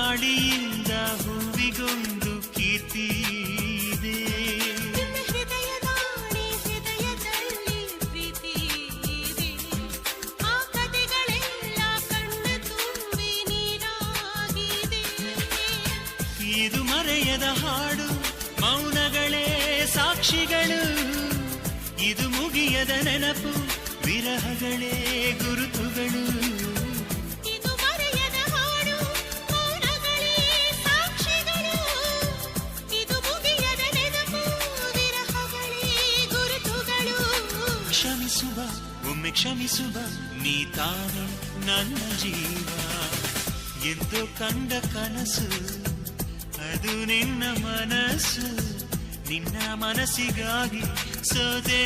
ಗಾಳಿಯಿಂದ ಹೂವಿಗೊಂದು ಕೀರ್ತಿ ಇದೆ. ಹೃದಯದಾಣೆ ಹೃದಯದಲ್ಲಿ ಪ್ರೀತಿ ಇದೆ. ಆ ಕಥೆಗಳೆಲ್ಲ ಕಣ್ಣ ತುಂಬಿ ನೀರಾಗಿದೆ. ಇದು ಮರೆಯದ ಹಾಡು, ಮೌನಗಳೇ ಸಾಕ್ಷಿಗಳು. ಇದು ಮುಗಿಯದ ನೆನಪು, ವಿರಹಗಳೇ ಗುರುತುಗಳು. ಇದು ಮರೆಯದ ಹಾಡು, ಮೌನಗಳೇ ಸಾಕ್ಷಿಗಳು. ಇದು ಮುಗಿಯದ ನೆನಪು, ವಿರಹಗಳೇ ಗುರುತುಗಳು. ಕ್ಷಮಿಸುವ, ಒಮ್ಮೆ ಕ್ಷಮಿಸುವ, ನೀ ತಾನೆ ನನ್ನ ಜೀವ. ಎಂದು ಕಂಡ ಕನಸು ಅದು ನಿನ್ನ ಮನಸ್ಸು. ನಿನ್ನ ಮನಸ್ಸಿಗಾಗಿ ಸೋದೆ.